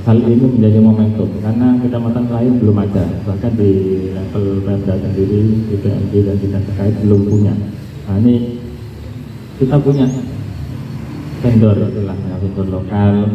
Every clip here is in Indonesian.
hal ini menjadi momentum karena kecamatan lain belum ada, bahkan di level Pemda sendiri, di PMD dan dinas terkait belum punya. Nah ini kita punya vendor, itulah vendor lokal.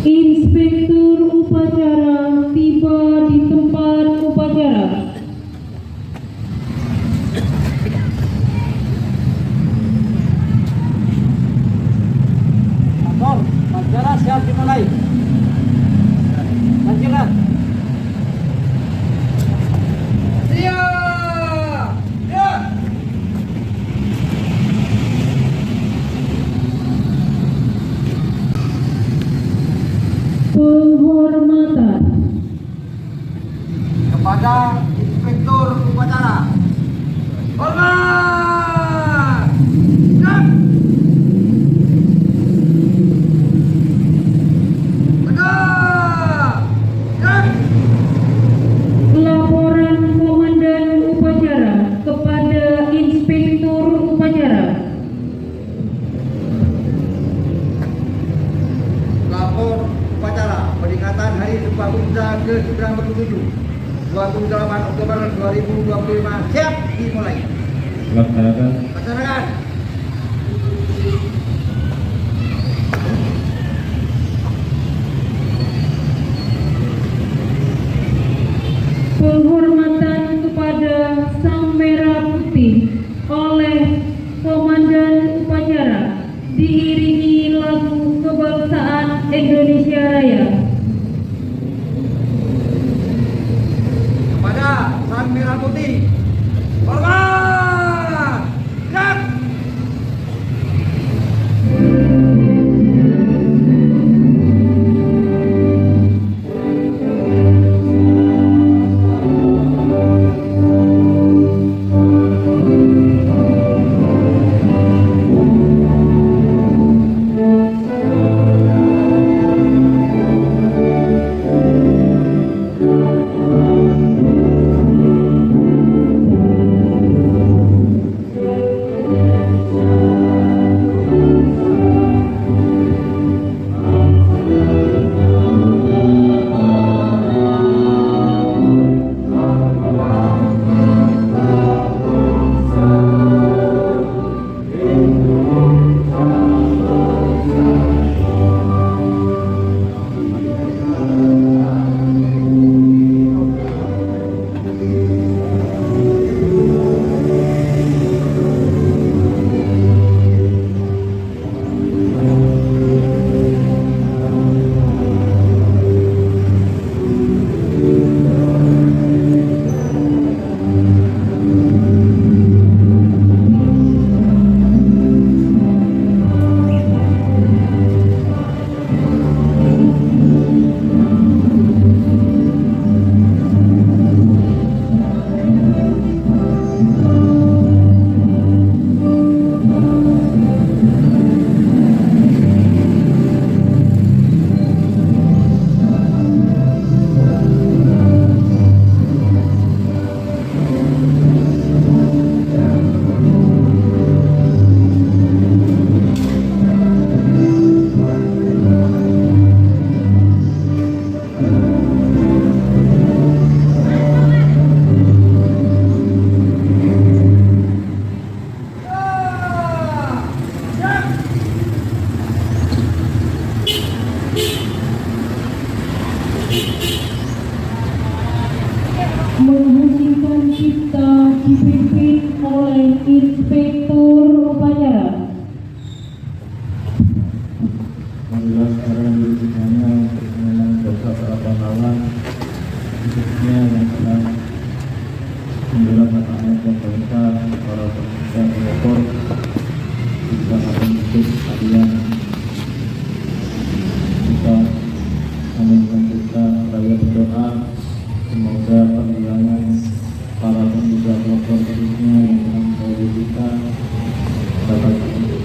Inspektur upacara tiba di tempat upacara. Upacara siap dimulai. Lanjutkan. Siap. Siap. Penghormatan Kepada Inspektur Upacara. Hormat. Siap. Tegak. Siap. laporan komandan upacara kepada inspektur upacara. Lapor upacara peringatan Hari Sumpah Pemuda ke-97 28 Oktober 2025 siap dimulai. Laksanakan. Laksanakan. Penghormatan kepada Sang Merah Putih oleh komandan upacara diiringi lagu kebangsaan Indonesia Raya. Kepada Sang Merah Putih. Hormat. Siap. Menghentikan cipta dipimpin oleh inspektur upacara. Marilah sekarang dirinya untuk mengenang jasa para pahlawan, khususnya yang telah 9 mata ayat yang bangsa para pemuda pelopor bisa akan hidup kalian kita hanya dengan kita raya berdoa semoga perjuangan para pemuda pelopor khususnya yang mengawali kita dapat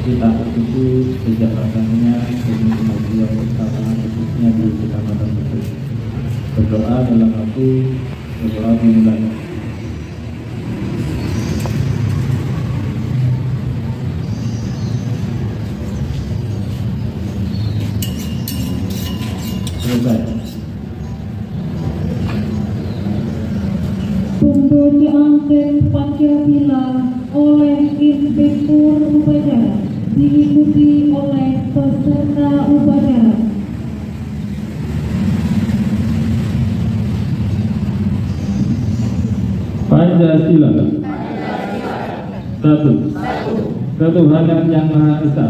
kita ikuti sejak rasanya demi kemajuan bersama khususnya di kecamatan Besut. Berdoa dalam hati, berdoa dimulai. Selesai. Pembacaan teks Pancasila oleh Inspektur Upacara diikuti oleh peserta upacara. Pancasila. Satu. Ketuhanan yang Maha Esa.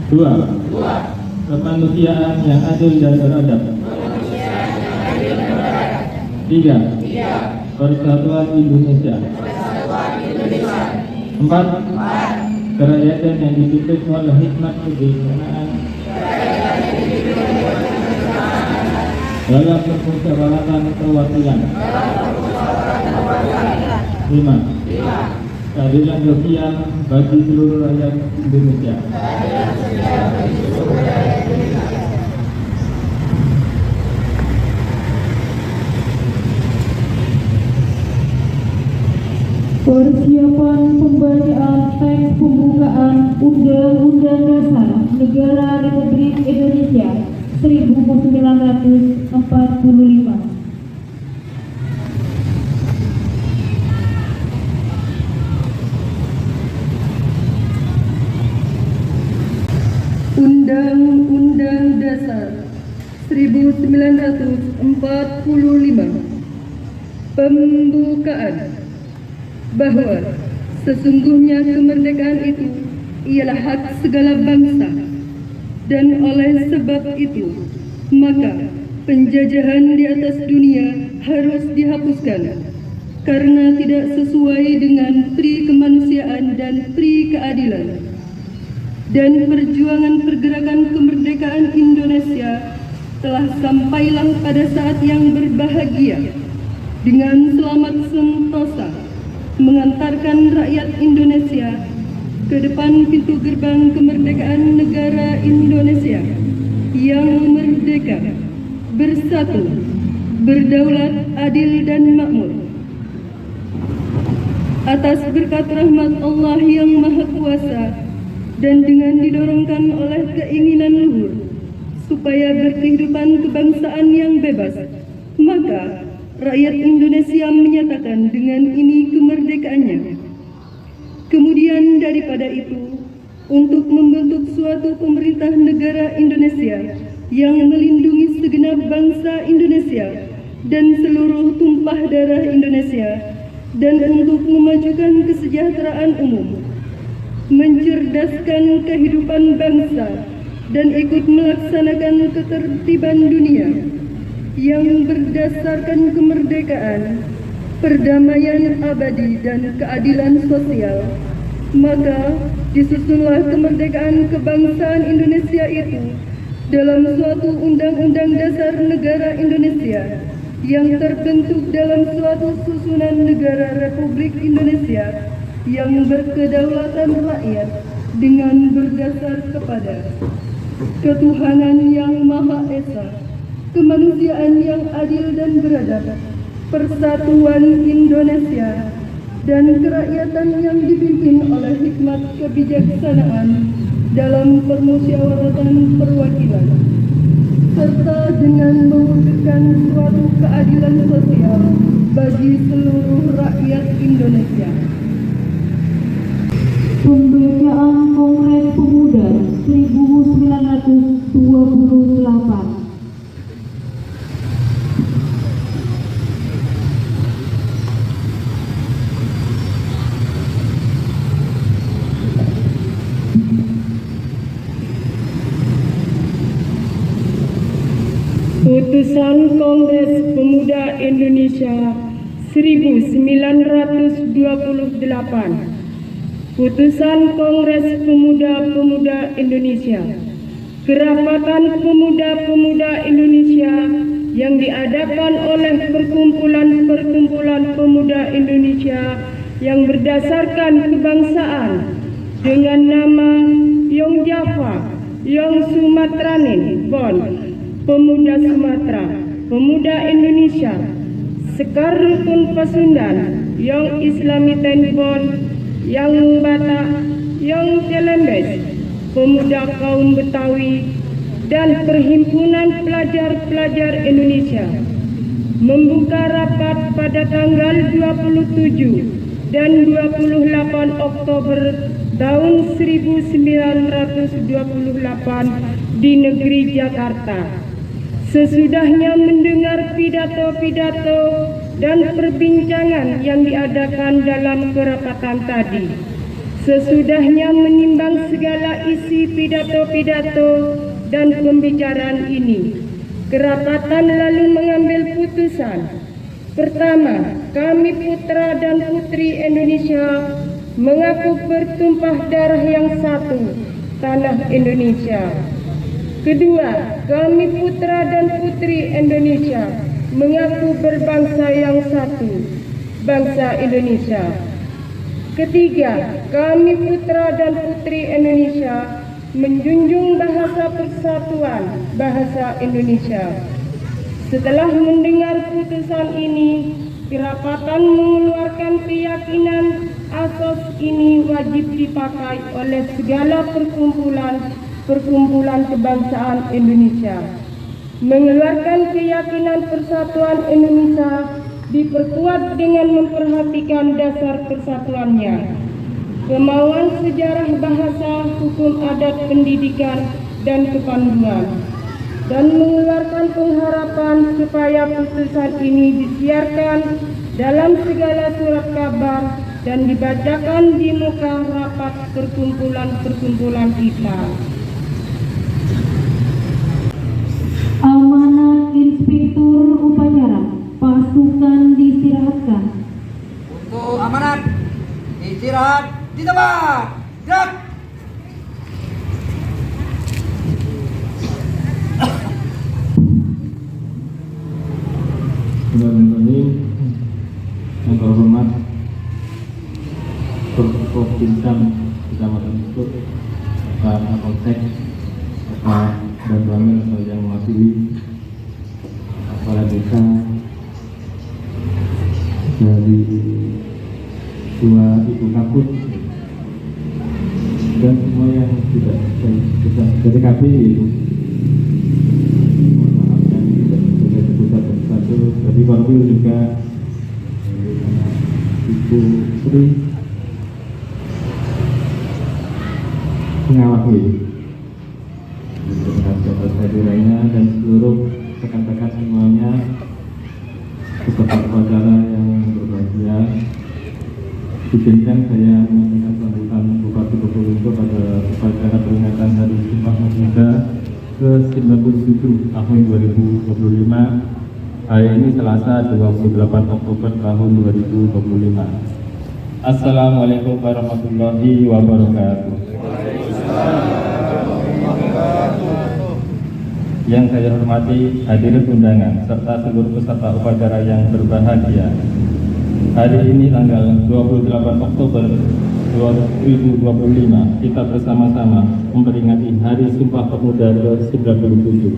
Dua. Kemanusiaan yang adil dan beradab. Tiga. Persatuan Indonesia. Empat. Kerakyatan yang dipimpin oleh hikmat kebijaksanaan dalam permusyawaratan perwakilan. 5. Keadilan sosial bagi seluruh rakyat Indonesia. Persiapan pembacaan teks pembukaan Undang-Undang Dasar Negara Republik Indonesia 1945. Undang-Undang Dasar 1945. Pembukaan. Bahwa sesungguhnya kemerdekaan itu ialah hak segala bangsa, dan oleh sebab itu maka penjajahan di atas dunia harus dihapuskan karena tidak sesuai dengan pri kemanusiaan dan pri keadilan. Dan perjuangan pergerakan kemerdekaan Indonesia telah sampailah pada saat yang berbahagia dengan selamat sentosa mengantarkan rakyat Indonesia ke depan pintu gerbang kemerdekaan negara Indonesia yang merdeka, bersatu, berdaulat, adil dan makmur. Atas berkat rahmat Allah yang Maha Kuasa dan dengan didorongkan oleh keinginan luhur supaya berkehidupan kebangsaan yang bebas, maka rakyat Indonesia menyatakan dengan ini kemerdekaannya. Kemudian daripada itu, untuk membentuk suatu pemerintah negara Indonesia yang melindungi segenap bangsa Indonesia dan seluruh tumpah darah Indonesia, dan untuk memajukan kesejahteraan umum, mencerdaskan kehidupan bangsa, dan ikut melaksanakan ketertiban dunia yang berdasarkan kemerdekaan, perdamaian abadi dan keadilan sosial, maka disusunlah kemerdekaan kebangsaan Indonesia itu dalam suatu Undang-Undang Dasar Negara Indonesia yang terbentuk dalam suatu susunan negara Republik Indonesia yang berkedaulatan rakyat dengan berdasar kepada ketuhanan yang Maha Esa, kemanusiaan yang adil dan beradab, persatuan Indonesia, dan kerakyatan yang dipimpin oleh hikmat kebijaksanaan dalam permusyawaratan perwakilan, serta dengan mewujudkan suatu keadilan sosial bagi seluruh rakyat Indonesia. Pembacaan Kongres Pemuda 1928. Putusan Kongres Pemuda Indonesia 1928. Putusan Kongres Pemuda-Pemuda Indonesia. Kerapatan Pemuda-Pemuda Indonesia yang diadakan oleh perkumpulan-perkumpulan pemuda Indonesia yang berdasarkan kebangsaan dengan nama Yong Java, Yong Sumatranin, Bon, Pemuda Sumatera, Pemuda Indonesia, Sekar Rukun Pasundan, Yong Islamiten Bon, Yang Batak, Yong Celembes, Pemuda Kaum Betawi, dan Perhimpunan Pelajar-Pelajar Indonesia membuka rapat pada tanggal 27 dan 28 Oktober tahun 1928 di negeri Jakarta. Sesudahnya mendengar pidato-pidato dan perbincangan yang diadakan dalam kerapatan tadi, sesudahnya menimbang segala isi pidato-pidato dan pembicaraan ini, kerapatan lalu mengambil putusan. Pertama, kami putra dan putri Indonesia mengaku bertumpah darah yang satu, tanah Indonesia. Kedua, kami putra dan putri Indonesia mengaku berbangsa yang satu, bangsa Indonesia. Ketiga, kami putra dan putri Indonesia menjunjung bahasa persatuan, bahasa Indonesia. Setelah mendengar putusan ini, kerapatan mengeluarkan keyakinan asas ini wajib dipakai oleh segala perkumpulan kebangsaan Indonesia. Mengeluarkan keyakinan persatuan Indonesia diperkuat dengan memperhatikan dasar persatuannya, kemauan sejarah bahasa, hukum adat, pendidikan, dan kepanduan, dan mengeluarkan pengharapan supaya putusan ini disiarkan dalam segala surat kabar dan dibacakan di muka rapat perkumpulan-perkumpulan kita. Amanat Inspektur Upacara, pasukan diistirahatkan. Untuk amanat, istirahat di tempat. Gerak. Bismillahirrahmanirrahim. Yang terhormat Prof. Binsam Kecamatan Sukut, Pak Kapolsek, Pak Dadwamil yang mewakili kepala desa dari dua ibu kampus dan semua yang tidak dari KPI, mohon maaf yang tidak bisa disebut satu-satu, dari Korwil juga Ibu Sri mengawali pejabat lainnya dan seluruh rekan-rekan semuanya, peserta upacara yang berbahagia. Izinkan saya menyampaikan sambutan Bupati Probolinggo pada upacara peringatan Hari Sumpah Pemuda ke-97 tahun 2025. Hari ini Selasa 28 Oktober tahun 2025. Assalamualaikum warahmatullahi wabarakatuh. Yang saya hormati hadirin undangan serta seluruh peserta upacara yang berbahagia. Hari ini tanggal 28 Oktober 2025 kita bersama-sama memperingati Hari Sumpah Pemuda ke-97.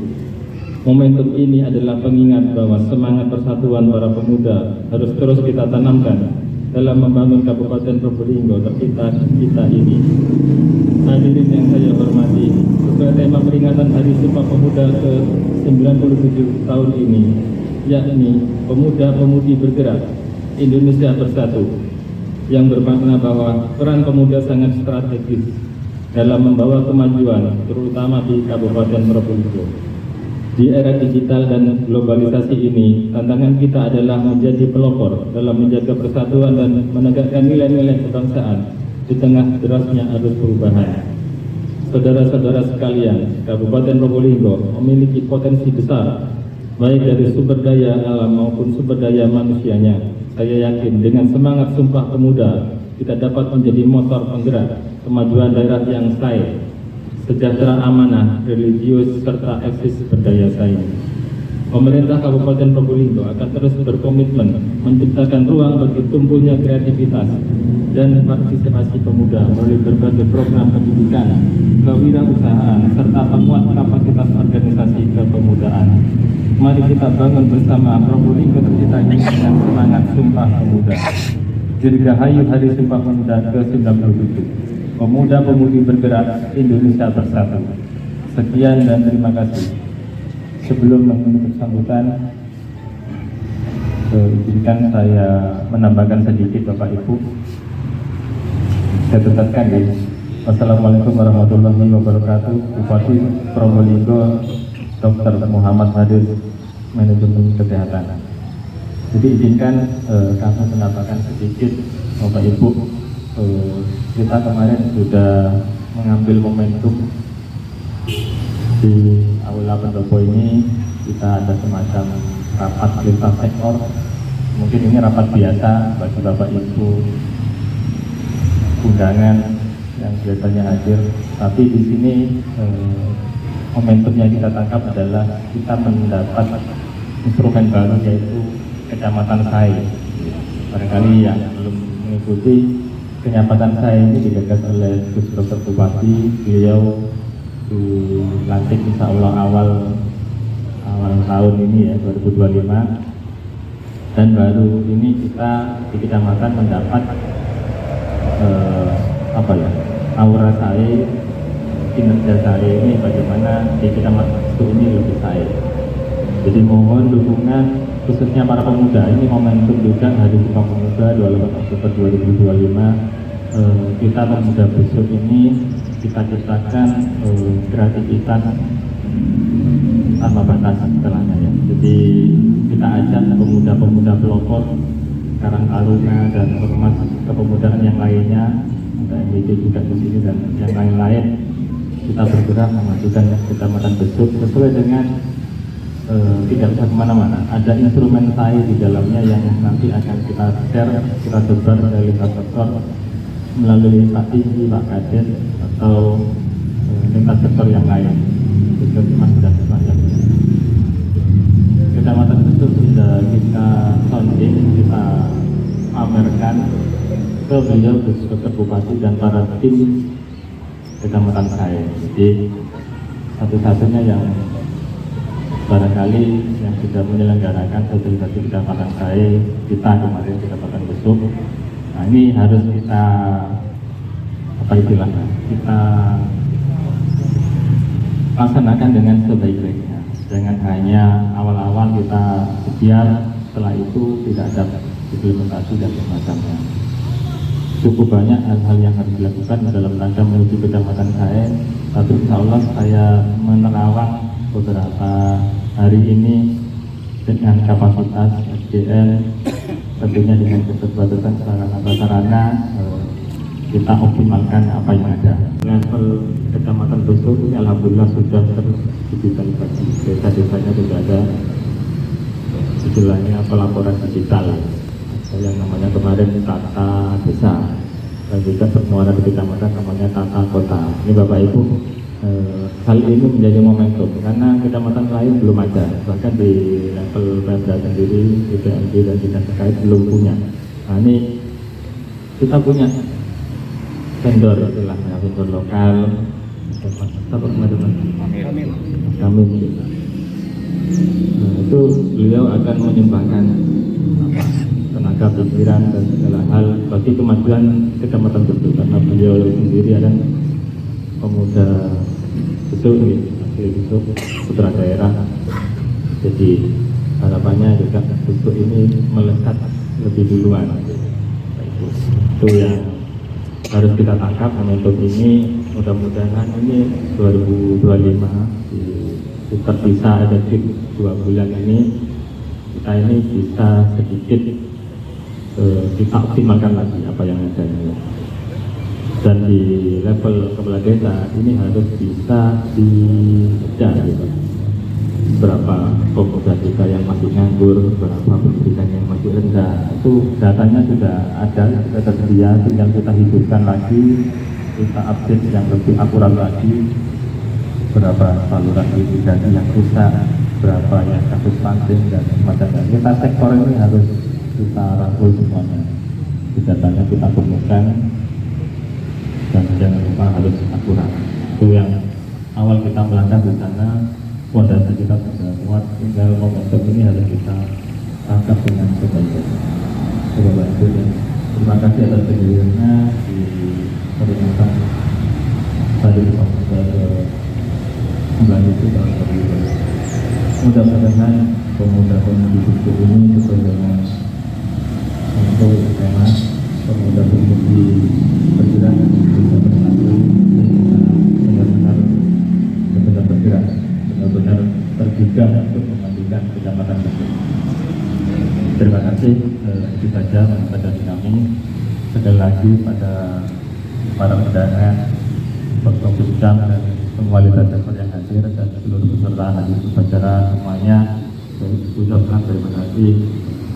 Momentum ini adalah pengingat bahwa semangat persatuan para pemuda harus terus kita tanamkan dalam membangun Kabupaten Probolinggo tercinta kita ini. Hadirin yang saya hormati, sesuai tema peringatan Hari Sumpah Pemuda ke-97 tahun ini, yakni Pemuda-Pemudi Bergerak, Indonesia Bersatu, yang bermakna bahwa peran pemuda sangat strategis dalam membawa kemajuan, terutama di Kabupaten Probolinggo. Di era digital dan globalisasi ini, tantangan kita adalah menjadi pelopor dalam menjaga persatuan dan menegakkan nilai-nilai kebangsaan di tengah derasnya arus perubahan. Saudara-saudara sekalian, Kabupaten Probolinggo memiliki potensi besar baik dari sumber daya alam maupun sumber daya manusianya. Saya yakin dengan semangat Sumpah Pemuda kita dapat menjadi motor penggerak kemajuan daerah yang stay, sejahtera, amanah, religius, serta eksis berdaya saing. Pemerintah Kabupaten Probolinggo akan terus berkomitmen menciptakan ruang bagi tumbuhnya kreativitas dan partisipasi pemuda melalui berbagai program pendidikan, kewirausahaan, serta penguat kapasitas organisasi kepemudaan. Mari kita bangun bersama Probolinggo tercipta ini dengan semangat Sumpah Pemuda. Dirgahayu Hari Sumpah Pemuda ke-97. Pemuda-pemudi bergerak, Indonesia bersatu. Sekian dan terima kasih. Sebelum menutup sambutan, izinkan saya menambahkan sedikit Bapak Ibu. Saya tegaskan ya. Wassalamualaikum warahmatullahi wabarakatuh. Bupati Probolinggo Dr. Muhammad Hadir, Manajemen Kesehatan. Jadi izinkan kami menambahkan sedikit Bapak Ibu. Kita kemarin sudah mengambil momentum di Aula Pendopo ini. Kita ada semacam rapat lintas sektor. Mungkin ini rapat biasa bagi Bapak Ibu undangan yang biasanya hadir, tapi di sini momentum yang kita tangkap adalah kita mendapat instrumen baru, yaitu Kecamatan Sai. Barangkali yang belum mengikuti, Kecamatan Sai ini digagas oleh Gus Dr. Bupati. Beliau dilantik insya Allah awal tahun ini ya, 2025, dan baru ini kita di kecamatan mendapat aura Sai, kinerja Sai ini bagaimana di kecamatan itu ini lebih Sai. Jadi mohon dukungan khususnya para pemuda. Ini momentum juga Hari Sumpah Pemuda 28 Oktober 2025. Kita pemuda besok ini kita ciptakan kreativitas tanpa batas setelahnya ya. Jadi kita ajak pemuda-pemuda pelopor, Karang Taruna dan ormas kepemudaan yang lainnya, ada MIT juga di sini dan yang lain-lain. Kita bergerak memajukan Kecamatan Besuk sesuai dengan tidak usah kemana-mana. Ada instrumen Sai di dalamnya yang nanti akan kita share, kita sebar dari lintas sektor melalui Pak Tinggi, Pak Kades, atau lintas sektor yang lain. Puskesmas dan sebagainya. Kecamatan Besuk sudah kita sounding, kita pamerkan ke beliau, Dr. Bupati dan para tim Kecamatan Sai. Jadi satu-satunya yang barangkali yang sudah menyelenggarakan sosialisasi Kecamatan Sai kita kemarin Kecamatan Besuk. Nah ini harus kita kita laksanakan dengan sebaik-baiknya. Jangan hanya awal-awal kita sekian, setelah itu tidak ada implementasi dan semacamnya. Cukup banyak hal-hal yang harus dilakukan dalam rangka menuju Kecamatan Sai. Tapi insya Allah saya menerawang beberapa hari ini dengan kapasitas SDM, tentunya dengan keterbatasan sarana kita optimalkan apa yang ada. Level Kecamatan Besuk ini alhamdulillah sudah terdigitalisasi. Desa-desanya sudah ada istilahnya pelaporan digital, yang namanya kemarin Tata Desa, dan juga semua di kecamatan namanya Tata Kota. Ini Bapak Ibu, hal ini menjadi momentum karena kecamatan lain belum ada, bahkan di level Pemda sendiri, DPRD dan dinas terkait belum punya. Nah ini kita punya vendor, istilahnya vendor lokal. Kami itu beliau akan menyumbangkan tenaga pikiran dan segala hal bagi kemajuan Kecamatan Besuk, karena beliau sendiri adalah pemuda Besuk, asli Besuk, putra daerah. Jadi harapannya juga Besuk ini melesat lebih duluan. Itu yang harus kita tangkap momentum ini. Mudah-mudahan ini 2025 kita bisa efektif 2 bulan ini, kita ini bisa sedikit kita optimalkan lagi apa yang ada ini. Dan di level kepala desa ini harus bisa dikejar gitu. berapa pemuda kita yang masih nganggur, berapa pendidikan yang masih rendah, itu datanya sudah ada, sudah tersedia, tinggal kita hidupkan lagi, kita update yang lebih akurat lagi, berapa saluran irigasi yang rusak, berapa yang kasus stunting dan semacamnya. Kita sektor ini harus kita rangkul semuanya, datanya kita temukan, dan jangan lupa harus akurat. Itu yang awal kita melangkah di sana, fondasi kita sudah kuat, tinggal momentum ini harus kita tangkap dengan sebaik-baiknya. Coba itu, dan terima kasih atas kehadirannya di peringatan tadi pada bulan itu tahun 2020. Mudah-mudahan pemuda-pemudi Bukit ini sesuai dengan untuk tema pemuda-pemudi bergerak bisa bersatu, benar-benar bergerak, benar-benar tergugah untuk memajukan Kecamatan Bukit. Terima kasih, itu saja dari kami. Sekali lagi pada para undangan, Bapak Bidang dan pengualitan dasar yang hadir dan seluruh peserta hadir upacara semuanya, saya ucapkan terima kasih.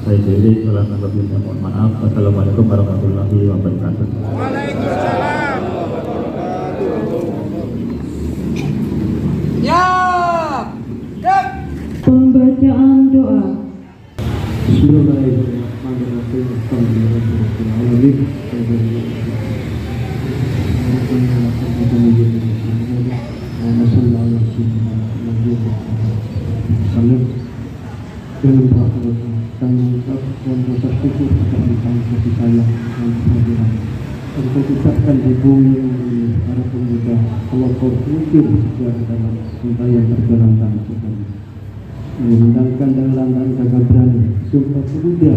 Saya Deli, wassalamualaikum, mohon maaf. Wassalamualaikum warahmatullahi wabarakatuh. Waalaikumsalam. Ya, dan Pembacaan doa. Bismillahirrahmanirrahim. Dengan kami mengucapkan rasa syukur atas kasih sayang dan kehadiran. Untuk ucapkan di bumi ini para pemuda Allah berpikir sejak dalam cinta yang berjalan sekali. Mengundangkan dalam rangka berani Sumpah Pemuda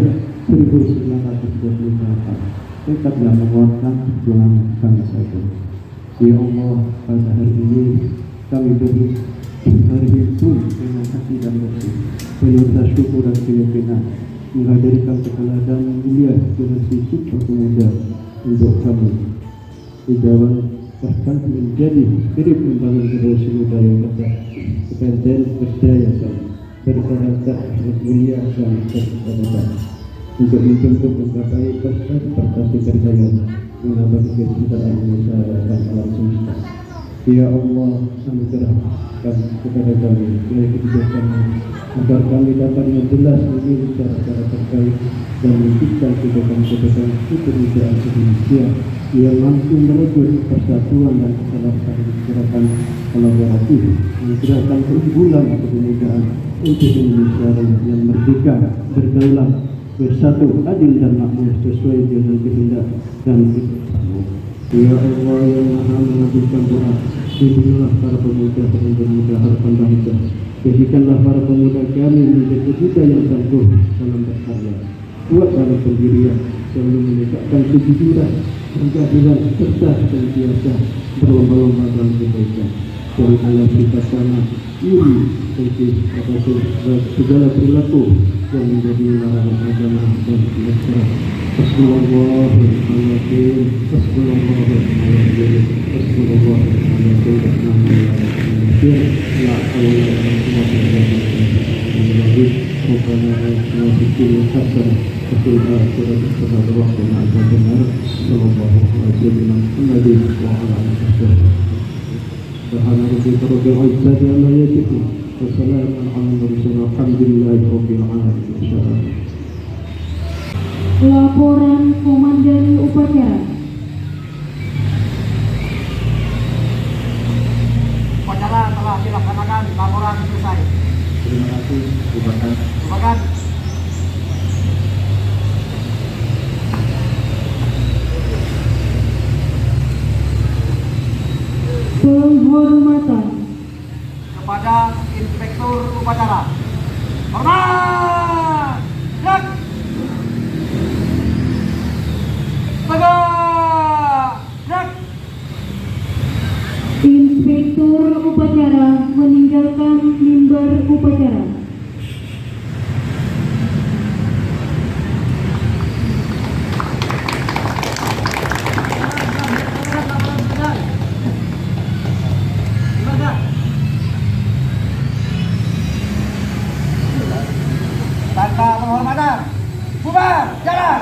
1928 tekadlah menguatkan perjuangan bangsa itu. Ya Allah, pada hari ini kami beri hari itu dengan hati dan bersih, penuh rasa syukur dan keyakinan menghadirkan keteladanan yang mulia generasi Sumpah Pemuda untuk kami. Ijawan bahkan menjadi spirit membangun generasi muda yang tegak, kepentingan berdaya sama, berkarakter mulia dan berkeadilan untuk menjemput mencapai prestasi berdaya menambah kecintaan Indonesia dan alam semesta. Ya Allah, anugerahkan kepada kami nilai kebijaksanaan agar kami dapat menjelas memilih cara-cara terbaik dan menciptakan kebijakan-kebijakan kebudayaan Indonesia yang mampu merebut persatuan dan kesalahan gerakan kolaboratif, menggerakkan perkumpulan kepemudaan untuk Indonesia yang merdeka, berdaulat, bersatu, adil dan makmur sesuai dengan kehendak dan keputusan. Ya Allah yang Maha mengabulkan doa, bimbinglah para pemuda dan pemuda harapan bangsa. Jadikanlah para pemuda kami menjadi pemuda yang tangguh dalam berkarya, kuat dalam pendirian, selalu menegakkan kejujuran, keadilan serta senantiasa berlomba-lomba dalam kebaikan. Berikanlah kita sama iri, dengki, atas segala perilaku yang menjadi larangan agama dan masyarakat. Bismillahirrahmanirrahim. Bismillahirrahmanirrahim. Bismillahirrahmanirrahim. La haula wa la quwwata illa billah. Rabbana atina fid dunya hasanah wa fil akhirati hasanah wa qina adzabannar. Sallallahu alaihi wa ala alihi wasallam. Subhana rabbika rabbil izzati amma yasifun wa salamun alal mursalin walhamdulillahi rabbil alamin. Laporan Komandari Upacara. upacara telah dilaksanakan, laporan selesai. Terima kasih, silakan. Silakan. Penghormatan Kepada Inspektur Upacara. Hormat! Gerak! Tegak! Gerak! Inspektur Upacara meninggalkan mimbar upacara. jalan.